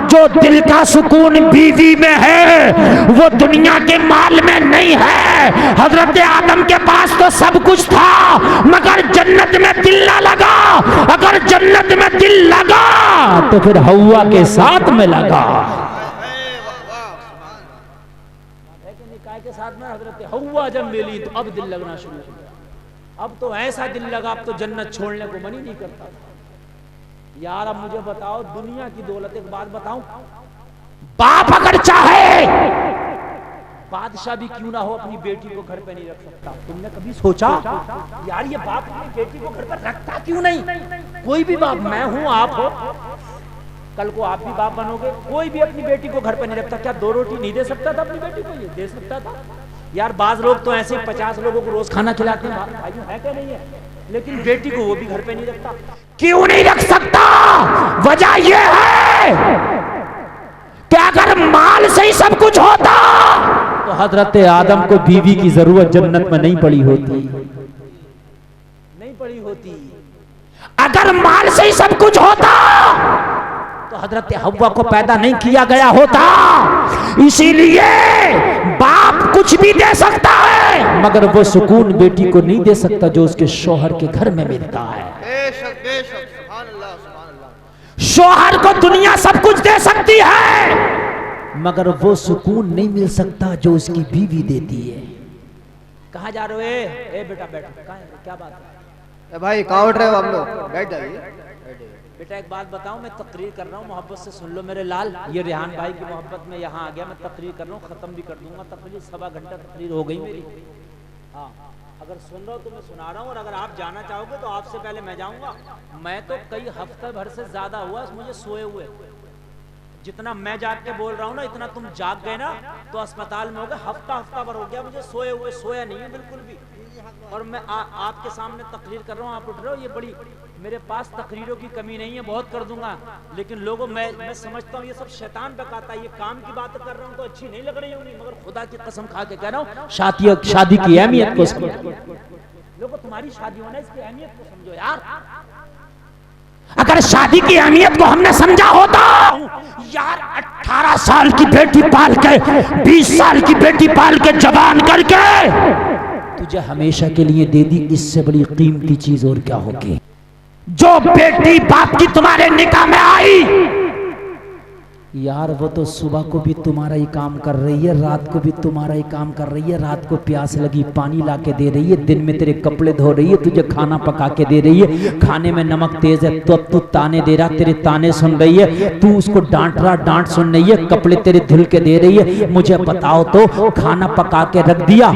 जो दिल का सुकून बीवी में है वो दुनिया के माल में नहीं है। हजरत आदम के पास तो सब कुछ था मगर जन्नत में दिल ना लगा। अगर जन्नत में दिल लगा तो फिर हव्वा के साथ में लगा। के साथ में हजरत हव्वा जब मिली तो अब दिल लगना शुरू हो गया। अब तो ऐसा दिल लगा, अब तो जन्नत छोड़ने को मन ही नहीं करता था। यार अब मुझे बताओ, दुनिया की दौलत, एक बात बताऊं, बाप अगर चाहे बादशाह भी क्यों ना हो अपनी बेटी को घर पे नहीं रख सकता। तुमने कभी सोचा यार ये बाप अपनी बेटी को घर पर रखता क्यों नहीं? कोई भी बाप, मैं हूं, आप हो, कल को आप भी बाप बनोगे, कोई भी अपनी बेटी को घर पे नहीं रखता। क्या 2 रोटी नहीं दे सकता था अपनी बेटी को? ये दे सकता था यार। बाज लोग तो ऐसे 50 लोगों को रोज खाना खिलाते हैं, भाइयों है क्या नहीं है, लेकिन बेटी को वो भी घर पे नहीं रखता। क्यों नहीं रख सकता? वजह ये है कि अगर माल से ही सब कुछ होता तो हजरत आदम को बीवी की जरूरत जन्नत में नहीं पड़ी होती, नहीं पड़ी होती। अगर माल से ही सब कुछ होता तो हजरत हव्वा को पैदा नहीं किया गया होता। इसीलिए बाप कुछ भी दे सकता है मगर वो सुकून बेटी को नहीं दे सकता जो उसके शौहर के घर में मिलता है। बेशक बेशक, सुभान अल्लाह सुभान अल्लाह। शौहर को दुनिया सब कुछ दे सकती है मगर वो सुकून नहीं मिल सकता जो उसकी बीवी देती है। कहाँ जा रहे हो? ए बेटा बैठो, क्या बात है भाई? कहाँ उठ रहे हो आप लोग? बैठ जाइए। बेटा एक बात बताऊं, मैं तकरीर कर रहा हूँ, मोहब्बत से सुन लो मेरे लाल। ये रेहान भाई की मोहब्बत में यहाँ आ गया, मैं तकरीर कर रहा हूँ, खत्म भी कर दूंगा तकरीर। 1.25 घंटा तकरीर हो गई मेरी। हाँ, अगर सुन रहे हो तो मैं सुना रहा हूँ, और अगर आप जाना चाहोगे तो आपसे पहले मैं जाऊंगा। मैं तो कई हफ्ते भर से ज्यादा हुआ मुझे सोए हुए। जितना मैं जाग के बोल रहा हूँ ना, इतना तुम जाग गए ना तो अस्पताल में हो गए। हफ्ता भर हो गया मुझे सोए हुए, सोया नहीं है बिल्कुल भी। और मैं आपके सामने तकरीर कर रहा हूँ, आप उठ रहे हो। ये बड़ी, मेरे पास तकरीरों की कमी नहीं है, बहुत कर दूंगा, लेकिन लोगों मैं समझता हूँ ये सब शैतान बकाता है। ये काम की बात कर रहा हूँ तो अच्छी नहीं लग रही होगी, मगर खुदा की कसम खा के कह रहा हूँ, शादी की अहमियत को समझो। लोगों, तुम्हारी शादी होना, इसकी अहमियत को समझो यार। अगर शादी की अहमियत को हमने समझा होता यार, 18 साल की बेटी पाल के, 20 साल की बेटी पाल के जवान करके तुझे हमेशा के लिए दे दी, इससे बड़ी कीमती चीज और क्या होगी? जो बेटी बाप की तुम्हारे निकाह में आई यार, वो तो सुबह को भी तुम्हारा ही काम कर रही है, रात को भी तुम्हारा ही काम कर रही है। रात को प्यास लगी पानी ला के दे रही है, दिन में तेरे कपड़े धो रही है, तुझे खाना पका के दे रही है। खाने में नमक तेज है तो अब तू ताने दे रहा, तेरे ताने सुन रही है, तू उसको डांट रहा, डांट सुन रही है, कपड़े तेरे धुल के दे रही है। मुझे बताओ तो, खाना पका के रख दिया,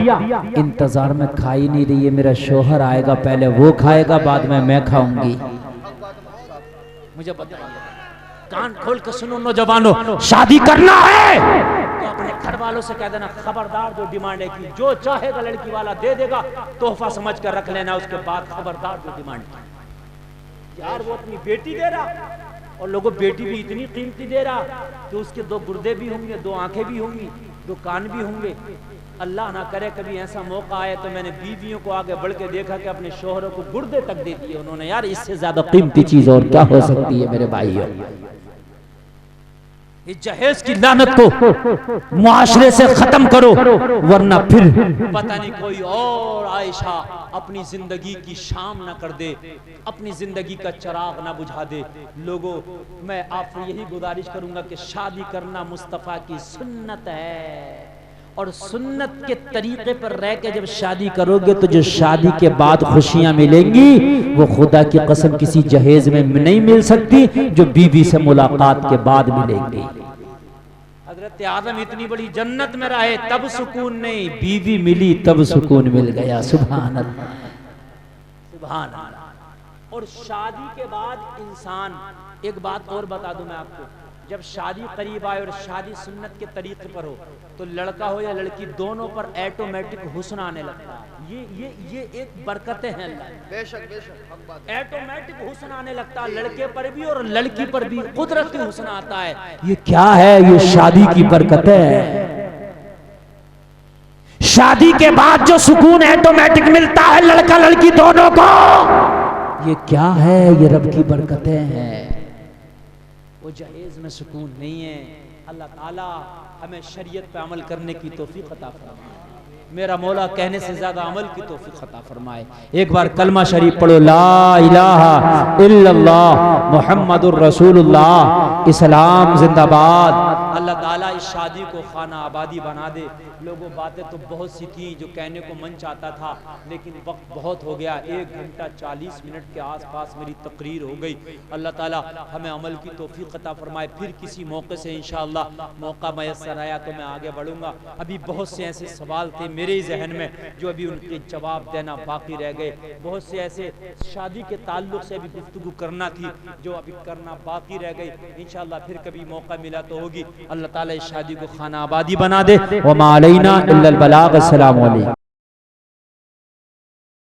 इंतजार में खा ही नहीं रही है, मेरा शौहर आएगा, पहले वो खाएगा बाद में मैं खाऊंगी। मुझे बताइए, कान खोल के सुनो नौजवानों, शादी करना है तो अपने घर वालों से कह देना, खबरदार जो डिमांड है की, जो चाहेगा लड़की वाला दे देगा, तोहफा समझ कर रख लेना, उसके बाद खबरदार जो डिमांड की। यार वो अपनी बेटी दे रहा, और लोगों बेटी भी इतनी कीमती दे रहा कि उसके 2 गुर्दे भी होंगे, 2 आंखें भी होंगी, 2 कान भी होंगे। अल्लाह ना करे कभी ऐसा मौका आए तो मैंने बीवियों को आगे बढ़ के देखा कि अपने शौहरों को गुर्दे तक दे दिए उन्होंने। यार इससे ज्यादा कीमती चीज और क्या हो सकती है मेरे भाइयों? इस जहेज की लानत को मुआशरे से खत्म करो, वरना फिर पता नहीं कोई और आयशा अपनी जिंदगी की शाम ना कर दे, अपनी जिंदगी का चिराग ना बुझा दे। लोगों, मैं आपसे यही गुजारिश करूंगा कि शादी करना मुस्तफा की सुन्नत है, और सुन्नत के तरीके पर रह के जब शादी करोगे तो जो शादी के बाद खुशियां मिलेंगी वो खुदा की कसम किसी जहेज में नहीं मिल सकती, जो बीवी से मुलाकात के बाद मिलेंगी। हजरत आदम इतनी बड़ी जन्नत में रहे तब सुकून नहीं, बीवी मिली तब सुकून मिल गया। सुभान अल्लाह, सुभान अल्लाह। और शादी के बाद इंसान, एक बात और बता दूं मैं आपको, जब शादी करीब आए और शादी सुन्नत के तरीके पर हो तो लड़का हो या लड़की दोनों पर ऑटोमेटिक हुस्न आने लगता है। ये एक बरकतें हैं अल्लाह, बेशक बेशक, ऑटोमेटिक हुस्न आने लगता है, लड़के पर भी और लड़की पर भी कुदरती हुस्न आता है। ये क्या है? ये शादी की बरकतें हैं। शादी के बाद जो सुकून ऑटोमेटिक मिलता है लड़का लड़की दोनों को, ये क्या है? ये रब की बरकतें हैं। वो वो जहेज में सुकून नहीं है। अल्लाह ताला हमें शरीयत पे अमल करने की तौफीक अता फरमाए। मेरा मौला कहने से ज्यादा अमल की तौफीक अता फरमाए। एक बार कलमा शरीफ पढ़ो, ला इलाहा इल्लल्लाह मुहम्मदुर रसूलुल्लाह, इस्लाम जिंदाबाद। अल्लाह ताला इस शादी को खाना आबादी बना दे। लोगों बातें तो बहुत सी थी जो कहने को मन चाहता था, लेकिन वक्त बहुत हो गया। 1 घंटा 40 मिनट के आसपास मेरी तकरीर हो गई। अल्लाह ताला हमें अमल की तौफीक अता फरमाए। फिर किसी मौके से इंशाअल्लाह मौका मैसर आया तो मैं आगे बढ़ूंगा। अभी बहुत से ऐसे सवाल थे मेरे ही जहन में जो अभी उनके जवाब देना बाकी रह गए। बहुत से ऐसे शादी के ताल्लुक से भी गुफ्तगू करना थी जो अभी करना बाकी रह गई। इंशाअल्लाह फिर कभी मौका मिला तो होगी। अल्लाह ताला इस शादी को खाना आबादी बना दे। व मा अलैना इल्लल बलाग। अस्सलामु अलैकुम।